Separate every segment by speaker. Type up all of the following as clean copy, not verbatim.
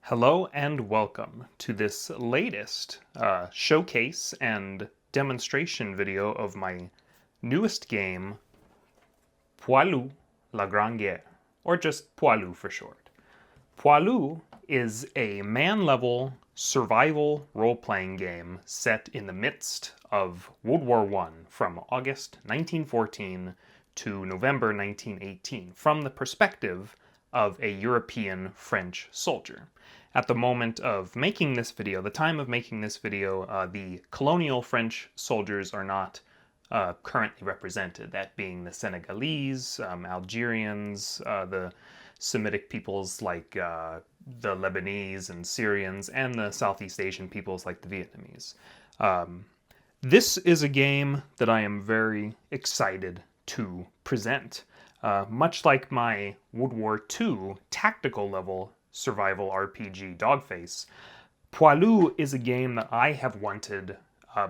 Speaker 1: Hello and welcome to this latest showcase and demonstration video of my newest game, Poilu, La Grande Guerre, or just Poilu for short. Poilu is a man-level survival role-playing game set in the midst of World War I from August 1914 to November 1918 from the perspective of a European French soldier. At the moment of making this video, the time of making this video, the colonial French soldiers are not currently represented, that being the Senegalese, Algerians, the Semitic peoples like the Lebanese and Syrians, and the Southeast Asian peoples like the Vietnamese. This is a game that I am very excited to present. Much like my World War II tactical level survival RPG Dogface, Poilu is a game that I have wanted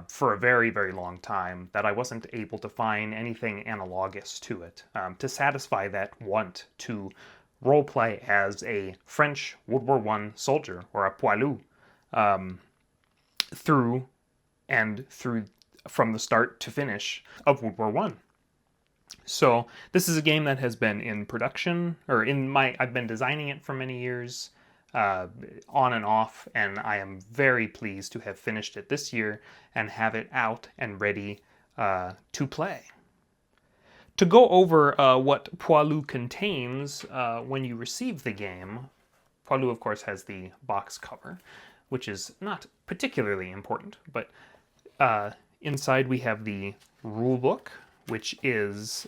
Speaker 1: for a very, very long time, that I wasn't able to find anything analogous to it to satisfy that want to roleplay as a French World War I soldier, or a Poilu, through from the start to finish of World War I. So this is a game that has been in production, or I've been designing it for many years, on and off, and I am very pleased to have finished it this year and have it out and ready to play. To go over what Poilu contains when you receive the game, Poilu of course has the box cover, which is not particularly important, but inside we have the rulebook, which is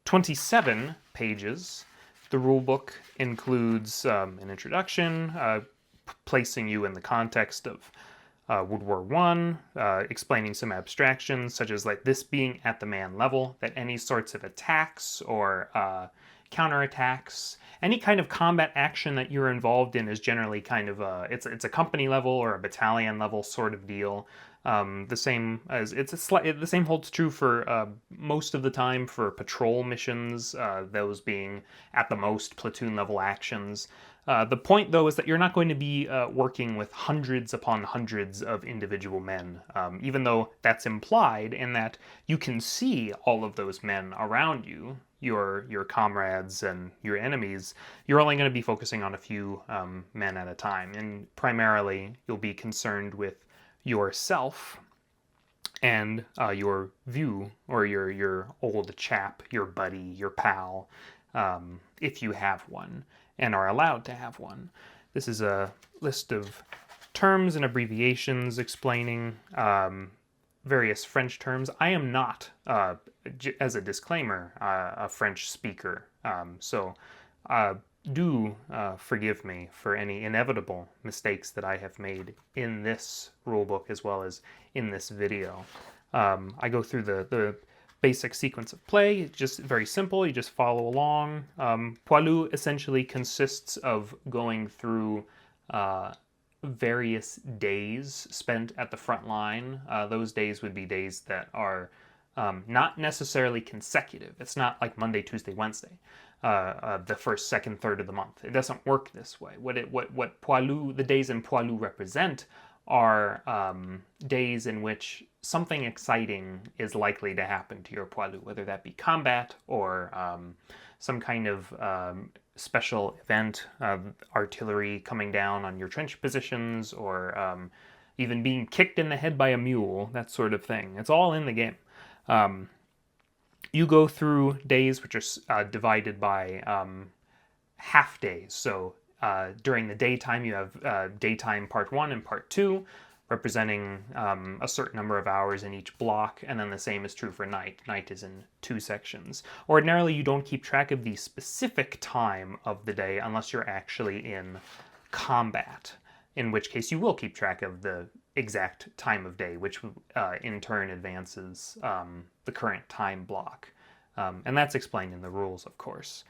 Speaker 1: 27 pages. The rulebook includes an introduction, placing you in the context of World War I, explaining some abstractions, such as like this being at the man level, that any sorts of attacks or counterattacks, any kind of combat action that you're involved in is generally kind of it's a company level or a battalion level sort of deal. The same holds true for most of the time for patrol missions, those being at the most platoon level actions. The point, though, is that you're not going to be working with hundreds upon hundreds of individual men, even though that's implied in that you can see all of those men around you, your comrades and your enemies. You're only going to be focusing on a few men at a time, and primarily you'll be concerned with yourself and your view, or your old chap, your buddy, your pal, if you have one and are allowed to have one. This is a list of terms and abbreviations explaining various French terms. I am not, as a disclaimer, a French speaker, so do forgive me for any inevitable mistakes that I have made in this rulebook as well as in this video. I go through the basic sequence of play. It's just very simple. You just follow along. Poilu essentially consists of going through various days spent at the front line. Those days would be days that are not necessarily consecutive. It's not like Monday, Tuesday, Wednesday, the first, second, third of the month. It doesn't work this way. What Poilu, the days in Poilu represent are days in which something exciting is likely to happen to your Poilu, whether that be combat or some kind of special event, artillery coming down on your trench positions, or even being kicked in the head by a mule, that sort of thing. It's all in the game. You go through days which are divided by half days. So during the daytime, you have daytime part 1 and part 2, representing a certain number of hours in each block, and then the same is true for night. Night is in 2 sections. Ordinarily, you don't keep track of the specific time of the day unless you're actually in combat, in which case you will keep track of the exact time of day, which in turn advances the current time block. And that's explained in the rules, of course.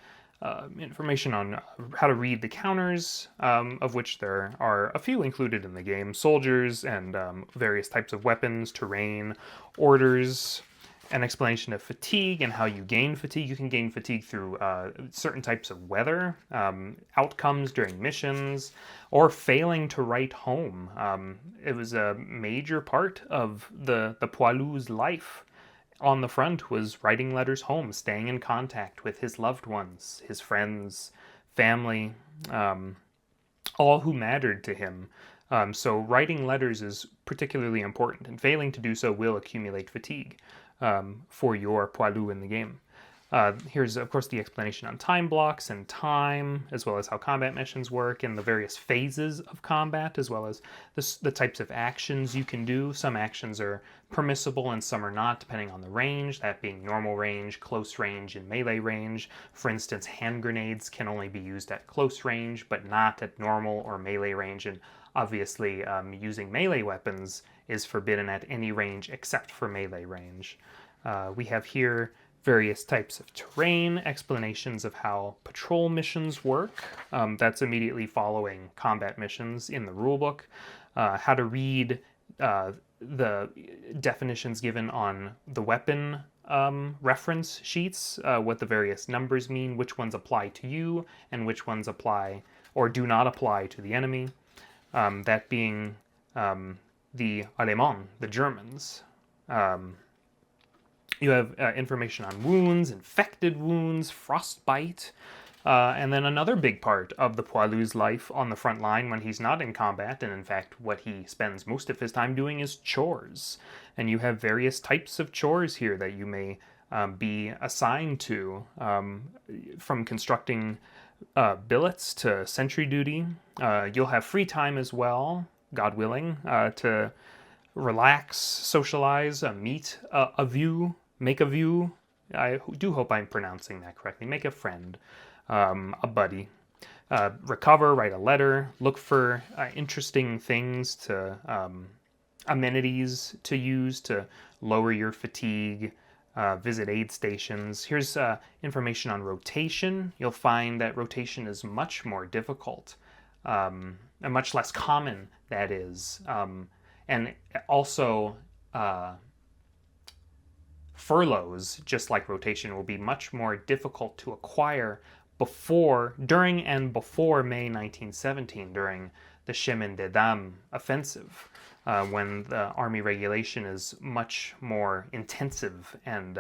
Speaker 1: Information on how to read the counters, of which there are a few included in the game. Soldiers and various types of weapons, terrain, orders, an explanation of fatigue and how you gain fatigue. You can gain fatigue through certain types of weather, outcomes during missions, or failing to write home. It was a major part of the Poilu's life on the front, was writing letters home, staying in contact with his loved ones, his friends, family, all who mattered to him. So writing letters is particularly important, and failing to do so will accumulate fatigue for your Poilu in the game. Here's, of course, the explanation on time blocks and time, as well as how combat missions work and the various phases of combat, as well as the types of actions you can do. Some actions are permissible and some are not, depending on the range, that being normal range, close range, and melee range. For instance, hand grenades can only be used at close range, but not at normal or melee range, and obviously using melee weapons is forbidden at any range except for melee range. We have here various types of terrain, explanations of how patrol missions work. That's immediately following combat missions in the rulebook. How to read the definitions given on the weapon reference sheets, what the various numbers mean, which ones apply to you, and which ones apply or do not apply to the enemy. That being the Allemands, the Germans. You have information on wounds, infected wounds, frostbite, and then another big part of the Poilu's life on the front line when he's not in combat, and in fact what he spends most of his time doing is chores. And you have various types of chores here that you may be assigned to, from constructing billets to sentry duty. You'll have free time as well, God willing, to relax, socialize, meet a view, make a view. I do hope I'm pronouncing that correctly. Make a friend, a buddy. Recover, write a letter, look for interesting things to, amenities to use to lower your fatigue, visit aid stations. Here's information on rotation. You'll find that rotation is much more difficult, and much less common, that is. And also, furloughs, just like rotation, will be much more difficult to acquire during and before May 1917, during the Chemin des Dames offensive, when the army regulation is much more intensive and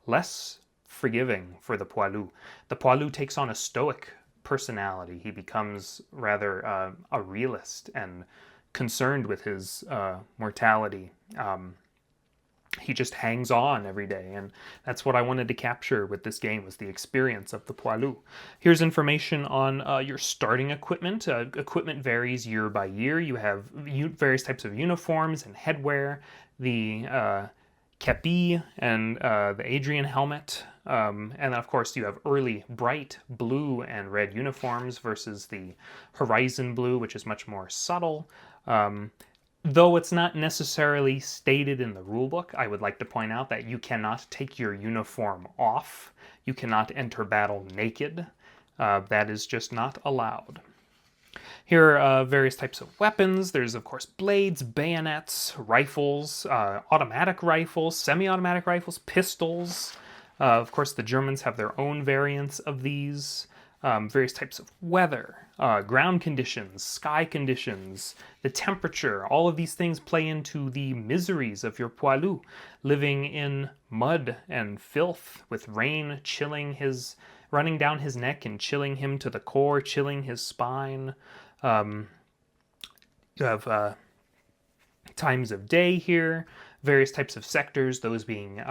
Speaker 1: less forgiving for the Poilu. The Poilu takes on a stoic personality. He becomes rather a realist and concerned with his mortality. He just hangs on every day, and that's what I wanted to capture with this game, was the experience of the Poilu. Here's information on your starting equipment. Equipment varies year by year. You have various types of uniforms and headwear, the kepi and the Adrian helmet, and of course you have early bright blue and red uniforms versus the horizon blue, which is much more subtle. Though it's not necessarily stated in the rulebook, I would like to point out that you cannot take your uniform off. You cannot enter battle naked. That is just not allowed. Here are various types of weapons. There's, of course, blades, bayonets, rifles, automatic rifles, semi-automatic rifles, pistols. Of course, the Germans have their own variants of these. Various types of weather, ground conditions, sky conditions, the temperature. All of these things play into the miseries of your Poilu, living in mud and filth, with rain running down his neck and chilling him to the core, chilling his spine. You have times of day here, various types of sectors, those being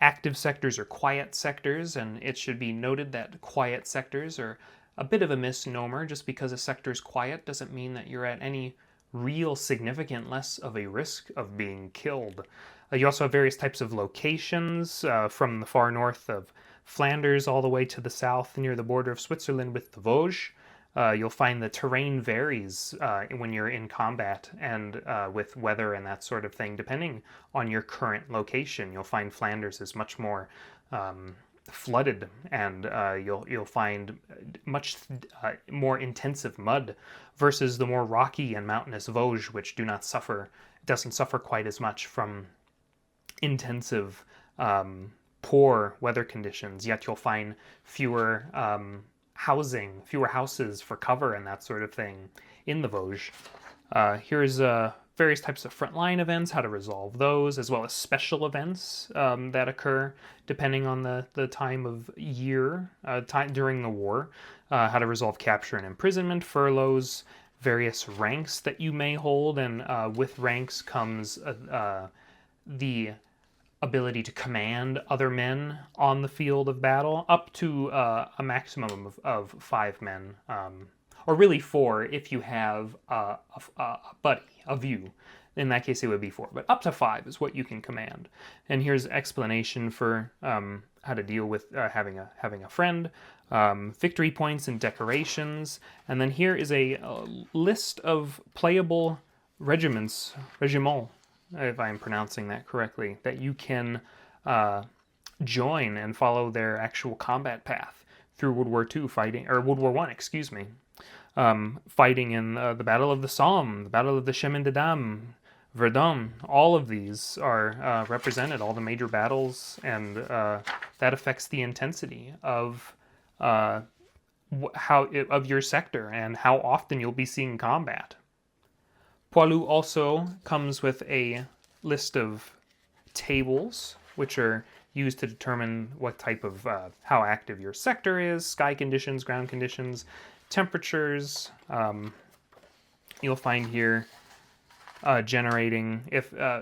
Speaker 1: active sectors or quiet sectors, and it should be noted that quiet sectors are a bit of a misnomer. Just because a sector is quiet doesn't mean that you're at any real significant less of a risk of being killed. You also have various types of locations, from the far north of Flanders all the way to the south near the border of Switzerland with the Vosges. You'll find the terrain varies when you're in combat and with weather and that sort of thing, depending on your current location. You'll find Flanders is much more flooded, and you'll find much more intensive mud versus the more rocky and mountainous Vosges, which doesn't suffer quite as much from intensive poor weather conditions, yet you'll find fewer fewer houses for cover and that sort of thing in the Vosges. Here's various types of frontline events, how to resolve those, as well as special events that occur depending on the time of year during the war, how to resolve capture and imprisonment, furloughs, various ranks that you may hold, and with ranks comes the ability to command other men on the field of battle, up to a maximum of 5 men, or really 4 if you have a buddy, of you. In that case, it would be 4, but up to 5 is what you can command. And here's explanation for how to deal with having a friend, victory points and decorations, and then here is a list of playable regiments, if I'm pronouncing that correctly, that you can join and follow their actual combat path through World War II fighting, or World War I, excuse me, fighting in the Battle of the Somme, the Battle of the Chemin des Dames, Verdun. All of these are represented, all the major battles, and that affects the intensity of of your sector and how often you'll be seeing combat. Poilu also comes with a list of tables, which are used to determine what type of, how active your sector is, sky conditions, ground conditions, temperatures. You'll find here generating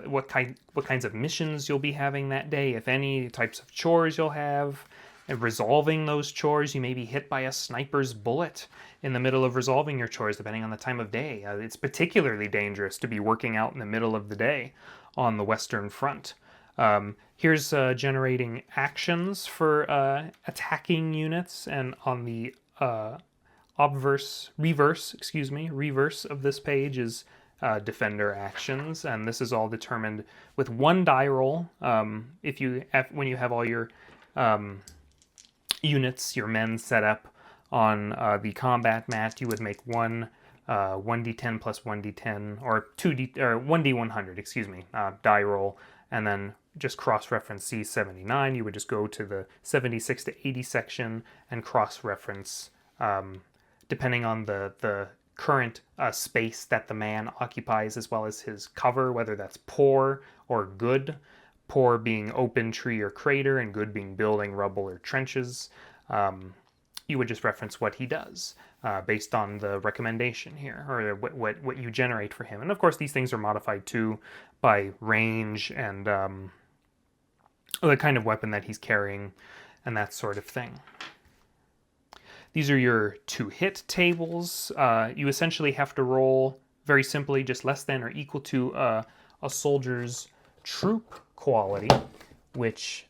Speaker 1: what kinds of missions you'll be having that day, if any, types of chores you'll have, and resolving those chores. You may be hit by a sniper's bullet in the middle of resolving your chores, depending on the time of day. It's particularly dangerous to be working out in the middle of the day on the Western Front. Here's generating actions for attacking units, and on the reverse of this page is defender actions, and this is all determined with 1 die roll. When you have all your units, your men set up on the combat mat, you would make 1d10 plus 1d10, or 1d100, excuse me, die roll, and then just cross-reference C79. You would just go to the 76 to 80 section and cross-reference depending on the current space that the man occupies, as well as his cover, whether that's poor or good. Poor being open tree or crater, and good being building, rubble, or trenches. You would just reference what he does based on the recommendation here, or what you generate for him. And of course, these things are modified too by range and the kind of weapon that he's carrying and that sort of thing. These are your 2-hit tables. You essentially have to roll, very simply, just less than or equal to a soldier's troop quality, which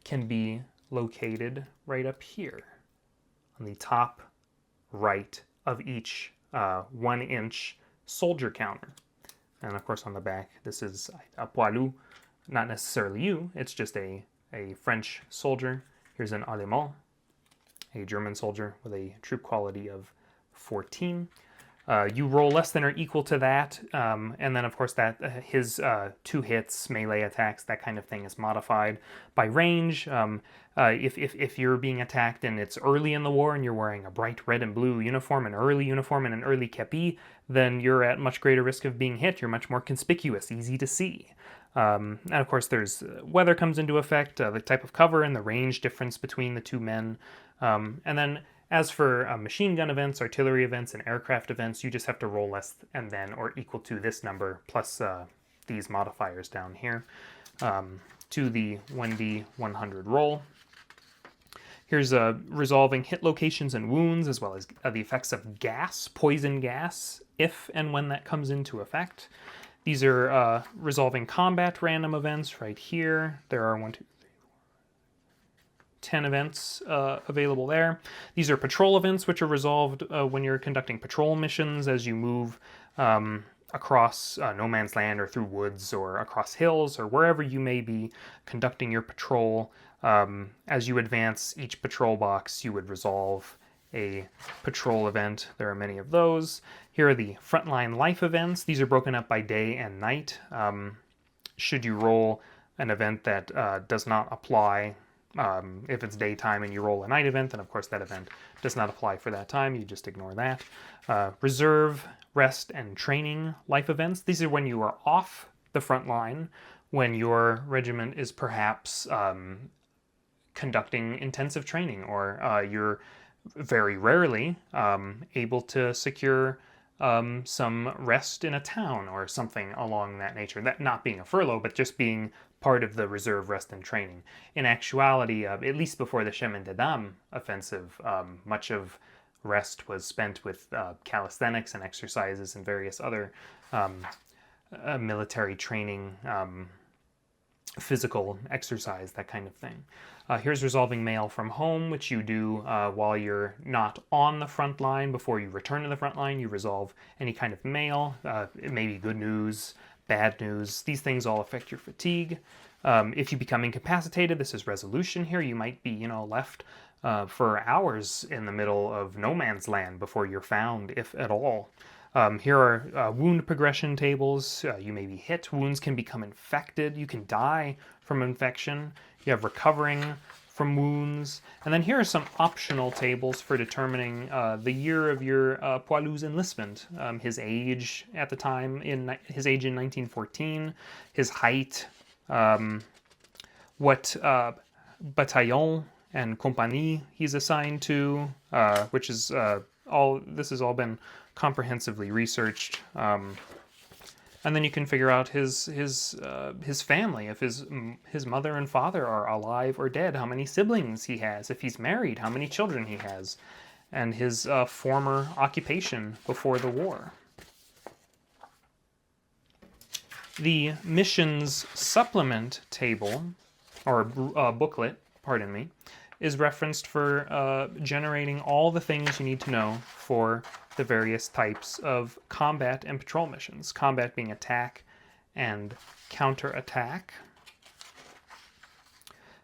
Speaker 1: can be located right up here on the top right of each 1-inch soldier counter. And of course on the back, this is a Poilu, not necessarily you, it's just a French soldier. Here's an Allemand, a German soldier with a troop quality of 14. You roll less than or equal to that, and then of course that his 2 hits, melee attacks, that kind of thing is modified by range. If you're being attacked and it's early in the war and you're wearing a bright red and blue uniform, an early uniform, and an early kepi, then you're at much greater risk of being hit. You're much more conspicuous, easy to see. And of course there's weather comes into effect, the type of cover and the range difference between the 2 men. And then as for machine gun events, artillery events, and aircraft events, you just have to roll less than or equal to this number plus these modifiers down here to the 1d100 roll. Here's resolving hit locations and wounds, as well as the effects of gas, poison gas, if and when that comes into effect. These are resolving combat random events right here. There are 10 events available there. These are patrol events, which are resolved when you're conducting patrol missions as you move across no man's land or through woods or across hills or wherever you may be conducting your patrol. As you advance each patrol box, you would resolve a patrol event. There are many of those. Here are the frontline life events. These are broken up by day and night. Should you roll an event that does not apply. If it's daytime and you roll a night event, then of course that event does not apply for that time. You just ignore that. Reserve, rest, and training life events. These are when you are off the front line, when your regiment is perhaps conducting intensive training, or you're very rarely able to secure some rest in a town or something along that nature. That not being a furlough, but just being part of the reserve, rest, and training. In actuality, at least before the Chemin des Dames offensive, much of rest was spent with calisthenics and exercises and various other military training, physical exercise, that kind of thing. Here's resolving mail from home, which you do while you're not on the front line. Before you return to the front line, you resolve any kind of mail. It may be good news, bad news. These things all affect your fatigue. If you become incapacitated, this is resolution here. You might be, left for hours in the middle of no man's land before you're found, if at all. Here are wound progression tables. You may be hit. Wounds can become infected. You can die from infection. You have recovering from wounds. And then here are some optional tables for determining the year of your Poilu's enlistment. His age at the time, his age in 1914, his height, what bataillon and compagnie he's assigned to, which is this has all been comprehensively researched, and then you can figure out his family, if his mother and father are alive or dead, how many siblings he has, if he's married, how many children he has, and his former occupation before the war. The missions supplement table, or booklet, pardon me, is referenced for generating all the things you need to know for the various types of combat and patrol missions. Combat being attack and counterattack,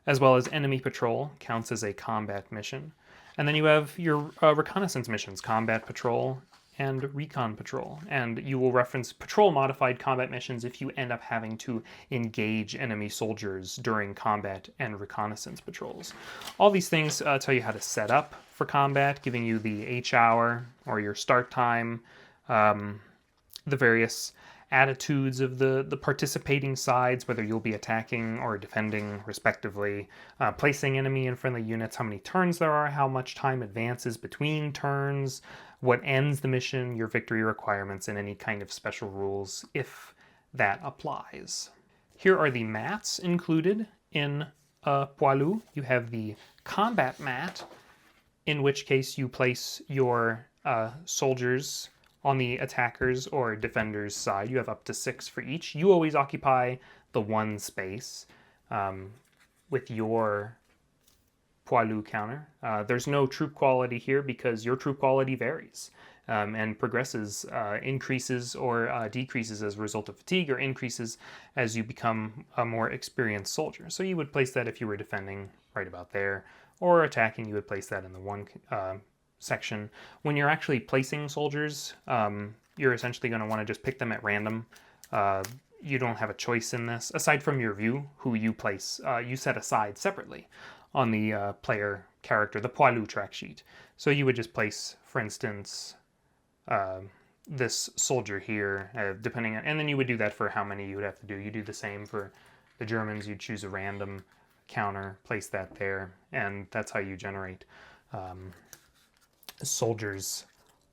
Speaker 1: as well as enemy patrol counts as a combat mission. And then you have your reconnaissance missions, combat patrol and recon patrol. And you will reference patrol modified combat missions if you end up having to engage enemy soldiers during combat and reconnaissance patrols. All these things tell you how to set up for combat, giving you the H hour or your start time, the various attitudes of the participating sides, whether you'll be attacking or defending respectively, placing enemy and friendly units, how many turns there are, how much time advances between turns, what ends the mission, your victory requirements, and any kind of special rules if that applies. Here are the mats included in Poilu. You have the combat mat, in which case you place your soldiers on the attackers or defenders side. You have up to 6 for each. You always occupy the one space with your Poilu counter. There's no troop quality here because your troop quality varies and progresses, increases or decreases as a result of fatigue, or increases as you become a more experienced soldier. So you would place that if you were defending right about there, or attacking, you would place that in the one section. When you're actually placing soldiers, you're essentially going to want to just pick them at random. You don't have a choice in this. Aside from your view, who you place, you set aside separately on the player character, the Poilu track sheet. So you would just place, for instance, this soldier here, depending on, and then you would do that for how many you would have to do. You do the same for the Germans. You'd choose a random counter, place that there, and that's how you generate soldiers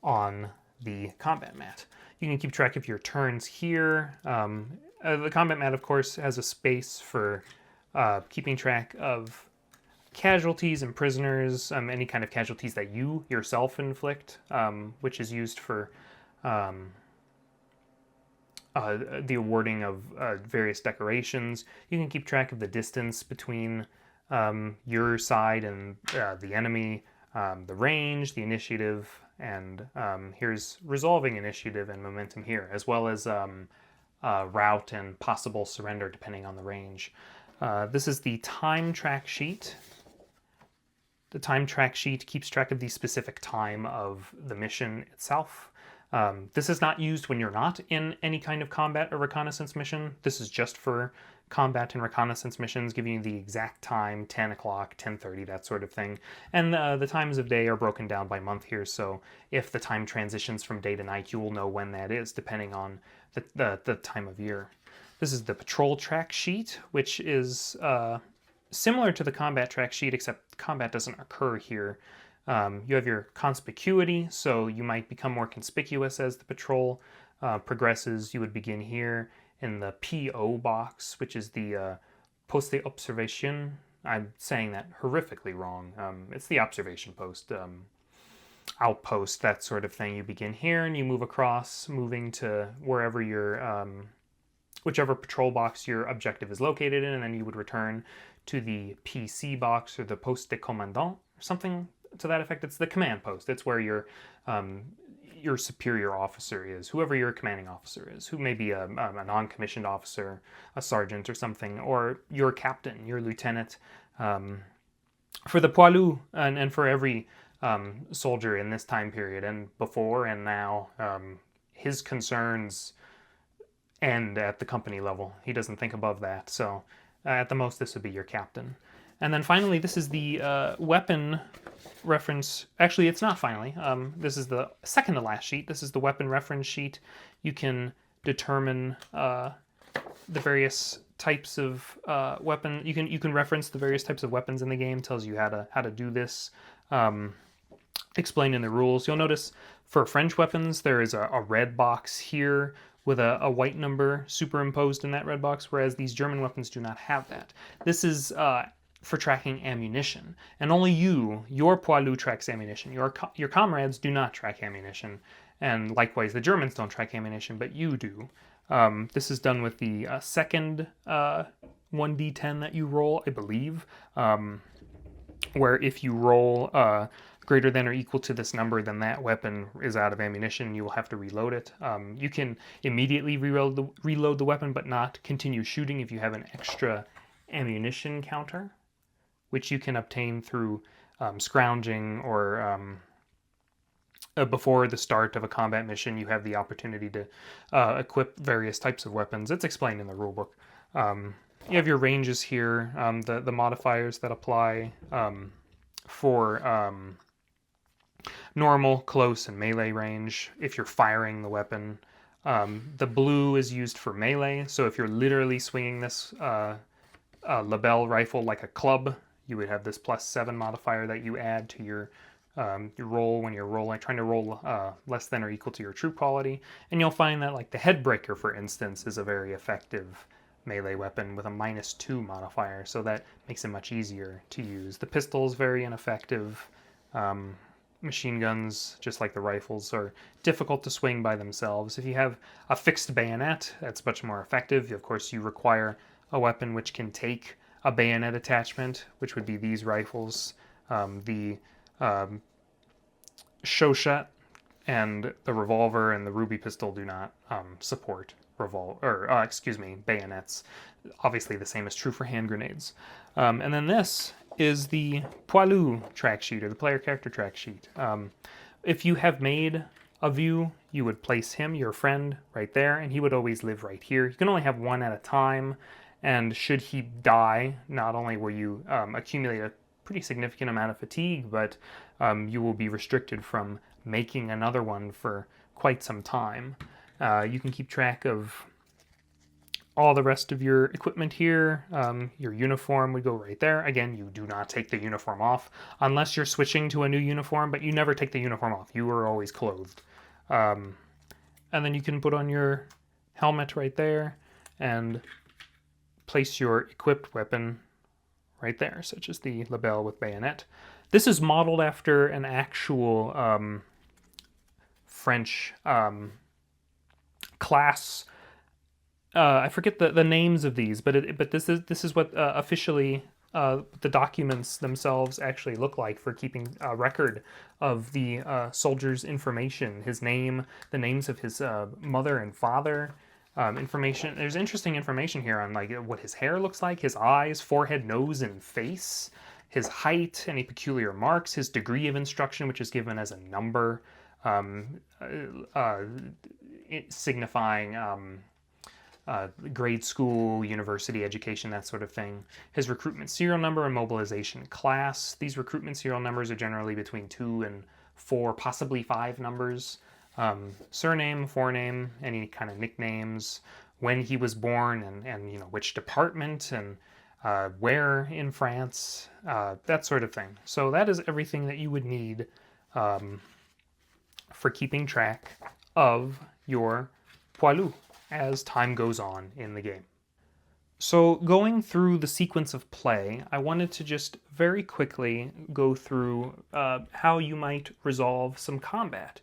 Speaker 1: on the combat mat. You can keep track of your turns here. The combat mat, of course, has a space for keeping track of casualties and prisoners, any kind of casualties that you yourself inflict, which is used for the awarding of various decorations. You can keep track of the distance between your side and the enemy, the range, the initiative, and here's resolving initiative and momentum here, as well as route and possible surrender depending on the range. This is the time track sheet. The time track sheet keeps track of the specific time of the mission itself. This is not used when you're not in any kind of combat or reconnaissance mission. This is just for combat and reconnaissance missions, giving you the exact time, 10 o'clock, 10:30, that sort of thing. And the times of day are broken down by month here, so if the time transitions from day to night, you will know when that is, depending on the time of year. This is the patrol track sheet, which is similar to the combat track sheet, except combat doesn't occur here. You have your conspicuity, so you might become more conspicuous as the patrol progresses. You would begin here in the PO box, which is the poste d'observation. I'm saying that horrifically wrong. It's the observation post, outpost, that sort of thing. You begin here and you move across, moving to wherever your whichever patrol box your objective is located in, and then you would return to the PC box or the poste de commandant, or something to that effect. It's the command post. It's where your superior officer is, whoever your commanding officer is, who may be a non-commissioned officer, a sergeant or something, or your captain, your lieutenant. For the Poilu, and for every soldier in this time period and before and now, his concerns end at the company level. He doesn't think above that, so at the most this would be your captain. And then finally, this is the weapon reference. Actually, it's not finally. This is the second to last sheet. This is the weapon reference sheet. You can determine the various types of weapon. You can reference the various types of weapons in the game. Tells you how to do this. Explained in the rules. You'll notice for French weapons there is a red box here with a white number superimposed in that red box, whereas these German weapons do not have that. This is for tracking ammunition, and only your Poilu tracks ammunition. Your comrades do not track ammunition, and likewise the Germans don't track ammunition, but you do. This is done with the second 1d10 that you roll, I believe, where if you roll greater than or equal to this number, then that weapon is out of ammunition. You will have to reload it. You can immediately reload the weapon, but not continue shooting if you have an extra ammunition counter, which you can obtain through scrounging or before the start of a combat mission. You have the opportunity to equip various types of weapons. It's explained in the rulebook. You have your ranges here, the modifiers that apply for normal, close, and melee range if you're firing the weapon. The blue is used for melee, so if you're literally swinging this label rifle like a club, you would have this +7 modifier that you add to your roll when you're trying to roll less than or equal to your troop quality. And you'll find that, like, the headbreaker, for instance, is a very effective melee weapon with a -2 modifier, so that makes it much easier to use. The pistol is very ineffective. Machine guns, just like the rifles, are difficult to swing by themselves. If you have a fixed bayonet, that's much more effective. Of course, you require a weapon which can take a bayonet attachment, which would be these rifles. The Shoshat and the revolver and the ruby pistol do not support bayonets. Obviously, the same is true for hand grenades. And then this is the Poilu track sheet, or the player character track sheet. If you have made a view, you would place him, your friend, right there, and he would always live right here. You can only have one at a time, and should he die, not only will you accumulate a pretty significant amount of fatigue, but you will be restricted from making another one for quite some time. You can keep track of all the rest of your equipment here. Your uniform would go right there. Again, you do not take the uniform off unless you're switching to a new uniform, but you never take the uniform off. You are always clothed. And then you can put on your helmet right there and place your equipped weapon right there, such as the label with bayonet. This is modeled after an actual French class. I forget the names of these, but this is what officially the documents themselves actually look like for keeping a record of the soldier's information, his name, the names of his mother and father, information. There's interesting information here on, like, what his hair looks like, his eyes, forehead, nose, and face, his height, any peculiar marks, his degree of instruction, which is given as a number, signifying grade school, university education, that sort of thing. His recruitment serial number and mobilization class. These recruitment serial numbers are generally between 2 and 4, possibly 5 numbers. Surname, forename, any kind of nicknames, when he was born, and which department, and where in France, that sort of thing. So that is everything that you would need for keeping track of your Poilu as time goes on in the game. So going through the sequence of play, I wanted to just very quickly go through how you might resolve some combat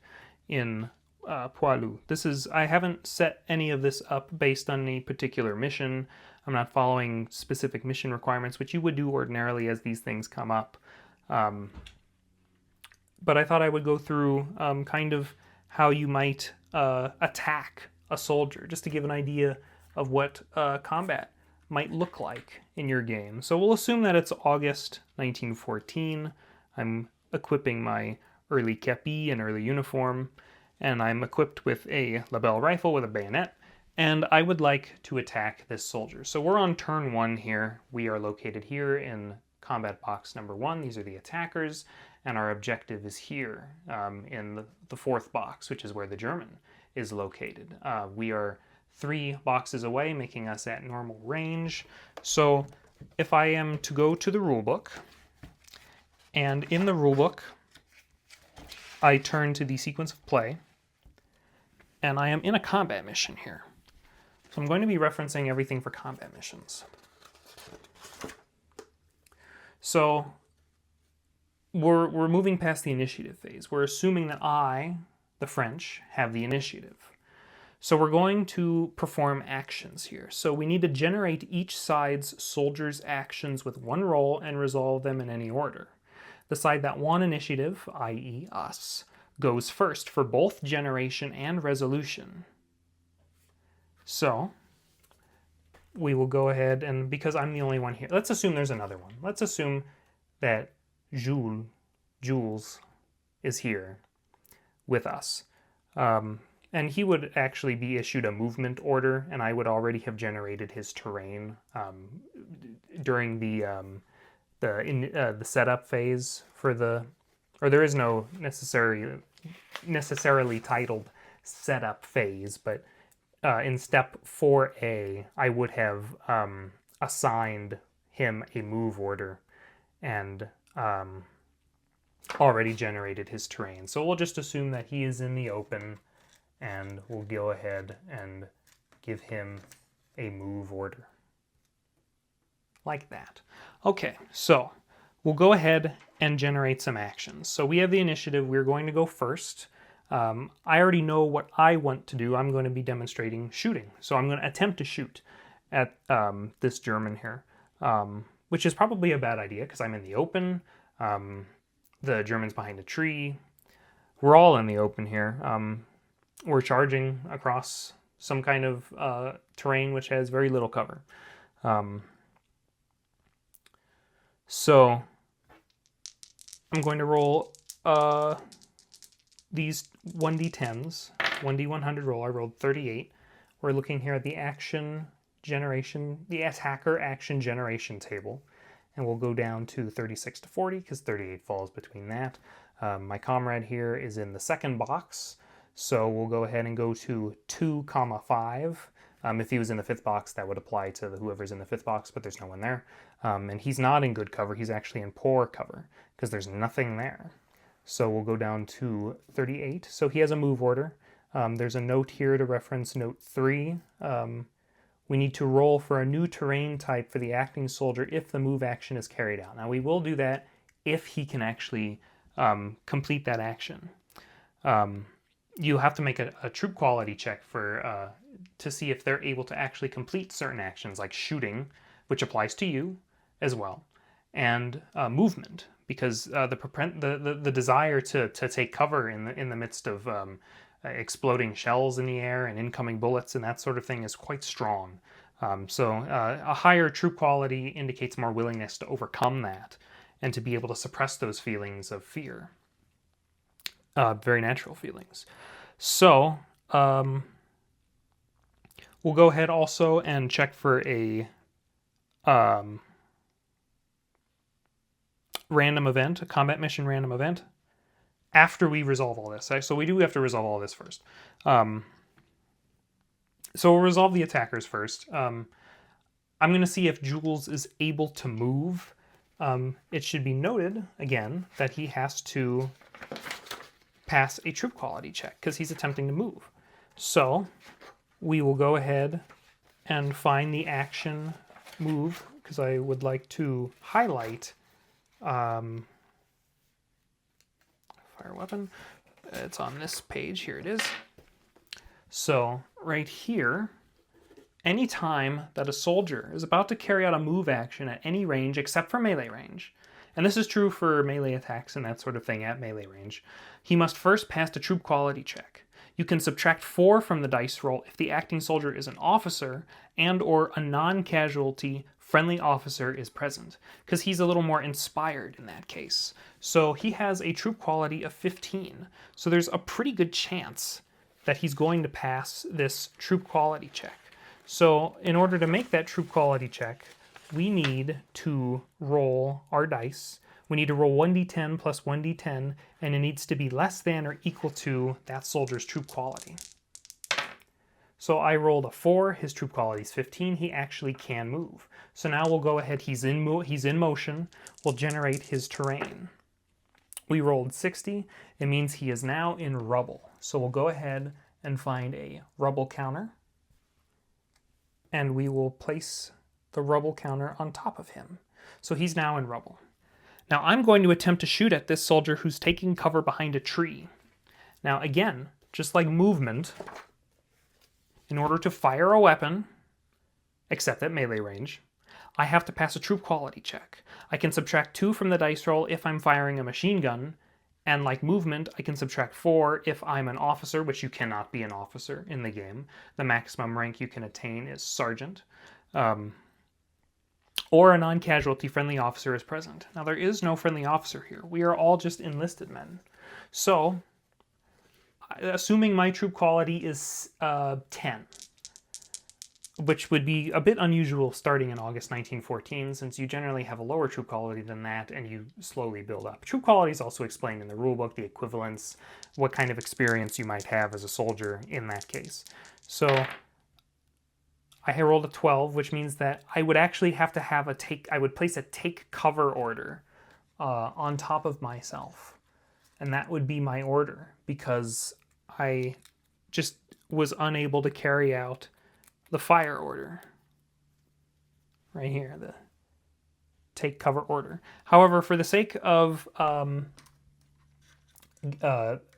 Speaker 1: in Poilu. I haven't set any of this up based on any particular mission. I'm not following specific mission requirements, which you would do ordinarily as these things come up. But I thought I would go through kind of how you might attack a soldier, just to give an idea of what combat might look like in your game. So we'll assume that it's August 1914. I'm equipping my early kepi and early uniform, and I'm equipped with a labelle rifle with a bayonet, and I would like to attack this soldier. So we're on turn 1 here. We are located here in combat box number 1. These are the attackers, and our objective is here in the 4th box, which is where the German is located. We are 3 boxes away, making us at normal range. So if I am to go to the rulebook, and in the rulebook, I turn to the sequence of play, and I am in a combat mission here. So I'm going to be referencing everything for combat missions. So we're moving past the initiative phase. We're assuming that I, the French, have the initiative. So we're going to perform actions here. So we need to generate each side's soldiers' actions with 1 roll and resolve them in any order. The side that won initiative, i.e. us, goes first for both generation and resolution. So we will go ahead, and because I'm the only one here, let's assume there's another one. Let's assume that Jules is here with us. And he would actually be issued a movement order, and I would already have generated his terrain during the setup phase for or there is no necessarily titled setup phase, but in step 4A, I would have assigned him a move order and already generated his terrain. So we'll just assume that he is in the open, and we'll go ahead and give him a move order. Like that. Okay, so we'll go ahead and generate some actions. So we have the initiative. We're going to go first. I already know what I want to do. I'm going to be demonstrating shooting. So I'm going to attempt to shoot at this German here, which is probably a bad idea because I'm in the open. The German's behind a tree. We're all in the open here. We're charging across some kind of terrain which has very little cover. So I'm going to roll these 1d10s, 1d100 roll. I rolled 38. We're looking here at the action generation, the attacker action generation table. And we'll go down to 36 to 40 because 38 falls between that. My comrade here is in the 2nd box. So we'll go ahead and go to 2, 5. If he was in the 5th box, that would apply to whoever's in the 5th box, but there's no one there. And he's not in good cover. He's actually in poor cover because there's nothing there. So we'll go down to 38. So he has a move order. There's a note here to reference note 3. We need to roll for a new terrain type for the acting soldier if the move action is carried out. Now we will do that if he can actually complete that action. You have to make a troop quality check to see if they're able to actually complete certain actions like shooting, which applies to you as well, and movement, because the desire to take cover in the midst of exploding shells in the air and incoming bullets and that sort of thing is quite strong. So a higher troop quality indicates more willingness to overcome that and to be able to suppress those feelings of fear. Very natural feelings. So we'll We'll go ahead also and check for a random event, a combat mission random event, after we resolve all this. So we do have to resolve all this first. So we'll resolve the attackers first. I'm going to see if Jules is able to move. It should be noted, again, that he has to pass a troop quality check because he's attempting to move. So we will go ahead and find the action move, because I would like to highlight fire weapon. It's on this page. Here it is. So right here, anytime that a soldier is about to carry out a move action at any range except for melee range, and this is true for melee attacks and that sort of thing at melee range, he must first pass a troop quality check. You can subtract 4 from the dice roll if the acting soldier is an officer and or a non-casualty friendly officer is present, because he's a little more inspired in that case. So he has a troop quality of 15. So there's a pretty good chance that he's going to pass this troop quality check. So in order to make that troop quality check, we need to roll our dice. We need to roll 1d10 plus 1d10, and it needs to be less than or equal to that soldier's troop quality. So I rolled a 4, his troop quality is 15, he actually can move. So now we'll go ahead, he's in motion, we'll generate his terrain. We rolled 60, it means he is now in rubble. So we'll go ahead and find a rubble counter, and we will place the rubble counter on top of him. So he's now in rubble. Now I'm going to attempt to shoot at this soldier who's taking cover behind a tree. Now again, just like movement, in order to fire a weapon, except at melee range, I have to pass a troop quality check. I can subtract 2 from the dice roll if I'm firing a machine gun, and like movement, I can subtract 4 if I'm an officer, which you cannot be an officer in the game. The maximum rank you can attain is sergeant. Or a non-casualty friendly officer is present. Now there is no friendly officer here. We are all just enlisted men. So, assuming my troop quality is 10, which would be a bit unusual starting in August 1914, since you generally have a lower troop quality than that and you slowly build up. Troop quality is also explained in the rulebook, the equivalence, what kind of experience you might have as a soldier in that case. So I rolled a 12, which means that I would actually have to have I would place a take cover order on top of myself. And that would be my order, because I just was unable to carry out the fire order. Right here, the take cover order. However, for the sake of the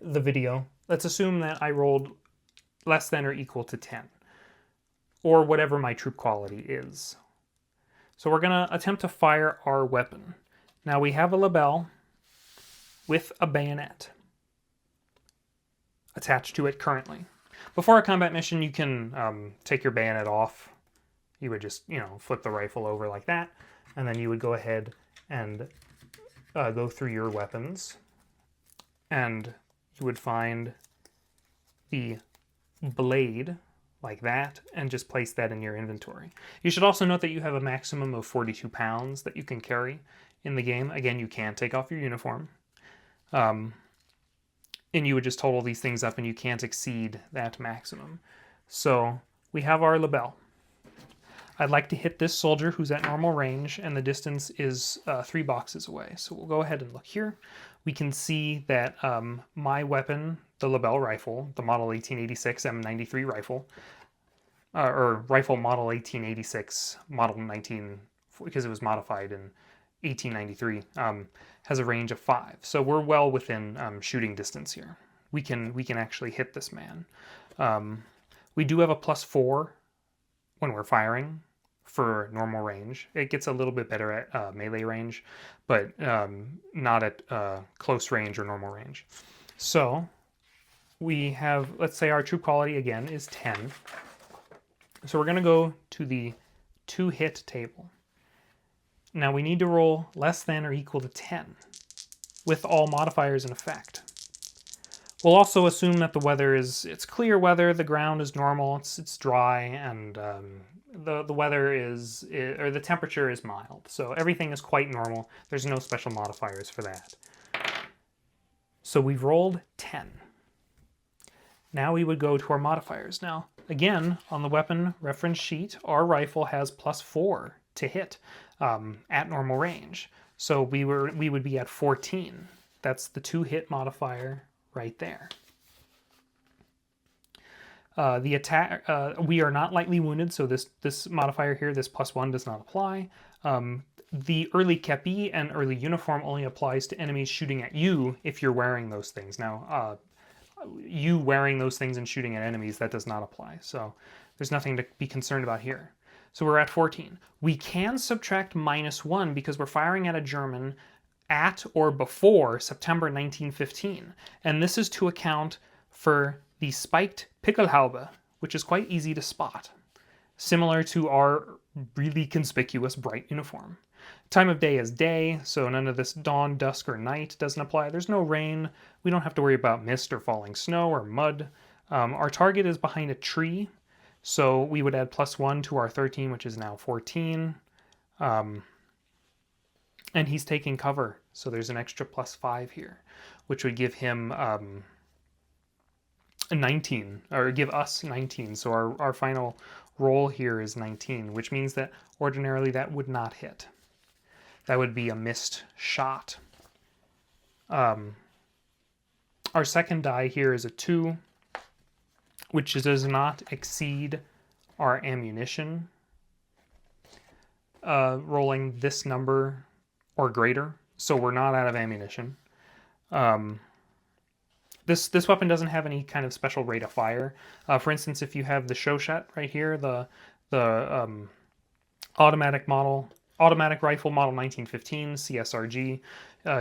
Speaker 1: video, let's assume that I rolled less than or equal to 10. Or whatever my troop quality is. So we're going to attempt to fire our weapon. Now we have a label with a bayonet attached to it currently. Before a combat mission, you can take your bayonet off. You would just, flip the rifle over like that, and then you would go ahead and go through your weapons, and you would find the blade like that, and just place that in your inventory. You should also note that you have a maximum of 42 pounds that you can carry in the game. Again, you can take off your uniform. And you would just total these things up, and you can't exceed that maximum. So we have our label. I'd like to hit this soldier who's at normal range, and the distance is 3 boxes away. So we'll go ahead and look here. We can see that my weapon, the label rifle, the Model 1886 M93 rifle, or rifle Model 1886, Model 19, because it was modified in 1893, has a range of 5. So we're well within shooting distance here. We can actually hit this man. We do have a +4 when we're firing for normal range. It gets a little bit better at melee range, but not at close range or normal range. So we have, let's say our troop quality again is 10. So we're going to go to the 2-hit table. Now we need to roll less than or equal to 10 with all modifiers in effect. We'll also assume that the weather it's clear weather, the ground is normal, it's dry, and the weather or the temperature is mild. So everything is quite normal. There's no special modifiers for that. So we've rolled 10. Now we would go to our modifiers. Now, again, on the weapon reference sheet, our rifle has +4 to hit at normal range. So we would be at 14. That's the 2-hit modifier right there. The attack, we are not lightly wounded, so this modifier here, this +1, does not apply. The early kepi and early uniform only applies to enemies shooting at you if you're wearing those things. Now, you wearing those things and shooting at enemies, that does not apply. So there's nothing to be concerned about here. So we're at 14. We can subtract -1 because we're firing at a German at or before September 1915. And this is to account for the spiked Pickelhaube, which is quite easy to spot, similar to our really conspicuous bright uniform. Time of day is day, so none of this dawn, dusk, or night doesn't apply. There's no rain. We don't have to worry about mist or falling snow or mud. Our target is behind a tree, so we would add +1 to our 13, which is now 14. And he's taking cover, so there's an extra +5 here, which would give him 19, or give us 19. So our final roll here is 19, which means that ordinarily that would not hit. That would be a missed shot. Our second die here is a 2, which does not exceed our ammunition. Rolling this number or greater, so we're not out of ammunition. This weapon doesn't have any kind of special rate of fire. For instance, if you have the show shot right here, the automatic rifle model 1915 CSRG,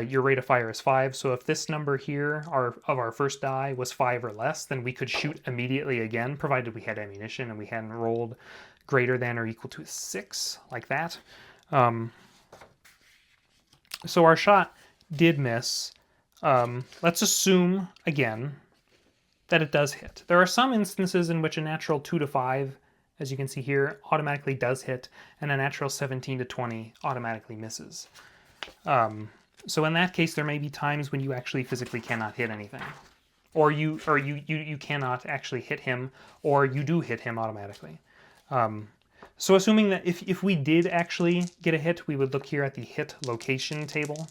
Speaker 1: your rate of fire is 5. So if this number here of our first die was 5 or less, then we could shoot immediately again, provided we had ammunition and we hadn't rolled greater than or equal to 6, like that. So our shot did miss. Let's assume, again, that it does hit. There are some instances in which a natural 2 to 5, as you can see here, automatically does hit, and a natural 17 to 20 automatically misses. So in that case, there may be times when you actually physically cannot hit anything. Or you cannot actually hit him, or you do hit him automatically. So assuming that if we did actually get a hit, we would look here at the hit location table.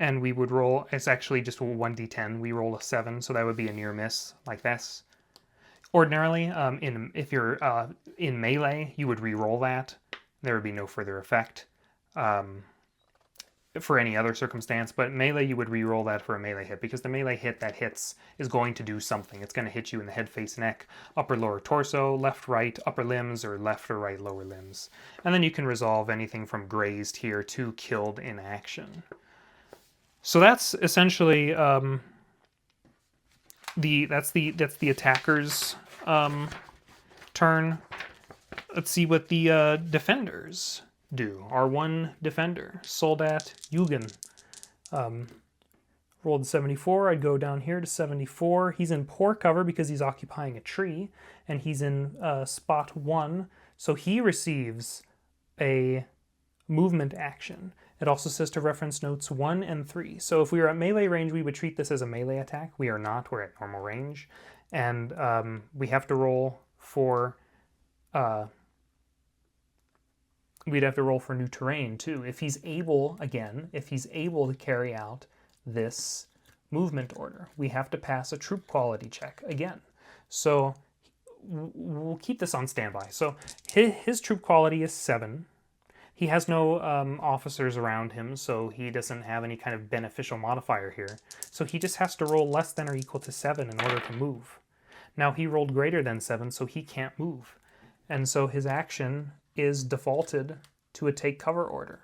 Speaker 1: And we would roll, it's actually just 1d10. We roll a 7, so that would be a near miss, like this. Ordinarily, if you're in melee, you would re-roll that. There would be no further effect for any other circumstance, but melee, you would re-roll that for a melee hit, because the melee hit that hits is going to do something. It's going to hit you in the head, face, neck, upper, lower torso, left, right, upper limbs, or left or right lower limbs. And then you can resolve anything from grazed here to killed in action. So that's essentially that's the attacker's turn. Let's see what the defenders do. Our one defender, Soldat Eugen, rolled 74. I'd go down here to 74. He's in poor cover because he's occupying a tree, and he's in spot 1, so he receives a movement action. It also says to reference notes 1 and 3. So if we were at melee range, we would treat this as a melee attack. We are not. We're at normal range. And we have to roll for... we'd have to roll for new terrain, too. If he's able, again, if he's able to carry out this movement order, we have to pass a troop quality check again. So we'll keep this on standby. So his troop quality is 7. He has no officers around him, so he doesn't have any kind of beneficial modifier here. So he just has to roll less than or equal to 7 in order to move. Now he rolled greater than 7, so he can't move. And so his action is defaulted to a take cover order.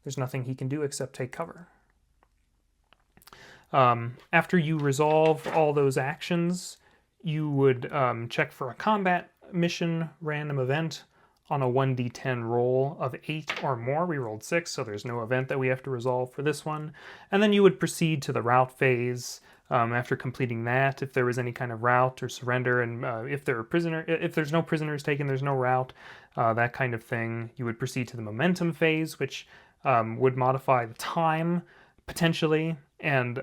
Speaker 1: There's nothing he can do except take cover. After you resolve all those actions, you would check for a combat mission random event on a 1d10 roll of 8 or more. We rolled 6, so there's no event that we have to resolve for this one. And then you would proceed to the route phase, After completing that, if there was any kind of rout or surrender, and if there's no prisoners taken, there's no rout, that kind of thing, you would proceed to the momentum phase, which would modify the time potentially, and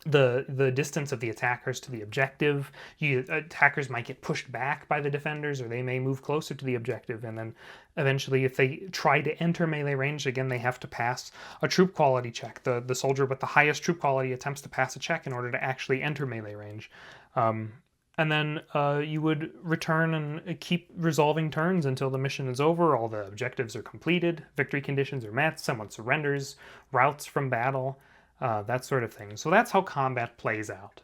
Speaker 1: the distance of the attackers to the objective. Attackers might get pushed back by the defenders, or they may move closer to the objective, and then eventually, if they try to enter melee range, again, they have to pass a troop quality check. The soldier with the highest troop quality attempts to pass a check in order to actually enter melee range. And then you would return and keep resolving turns until the mission is over, all the objectives are completed, victory conditions are met, someone surrenders, routes from battle, that sort of thing. So that's how combat plays out.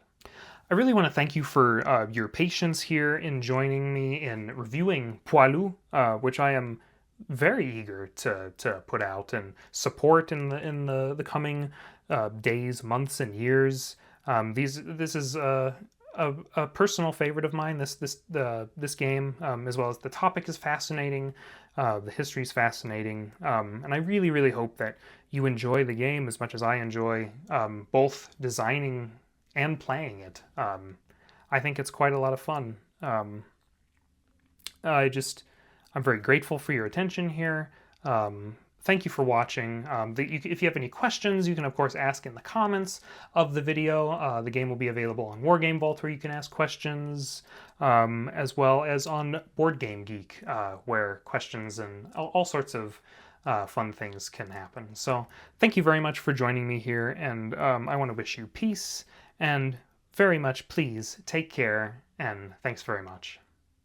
Speaker 1: I really want to thank you for your patience here in joining me in reviewing Poilu, which I am very eager to put out and support in the coming days, months, and years. This is a personal favorite of mine. This game, as well as the topic, is fascinating. The history is fascinating, and I really hope that you enjoy the game as much as I enjoy both designing and playing it. I think it's quite a lot of fun. I'm very grateful for your attention here. Thank you for watching. If you have any questions, you can, of course, ask in the comments of the video. The game will be available on Wargame Vault, where you can ask questions, as well as on Board Game Geek, where questions and all sorts of fun things can happen. So thank you very much for joining me here, and I want to wish you peace, and very much please take care, and thanks very much.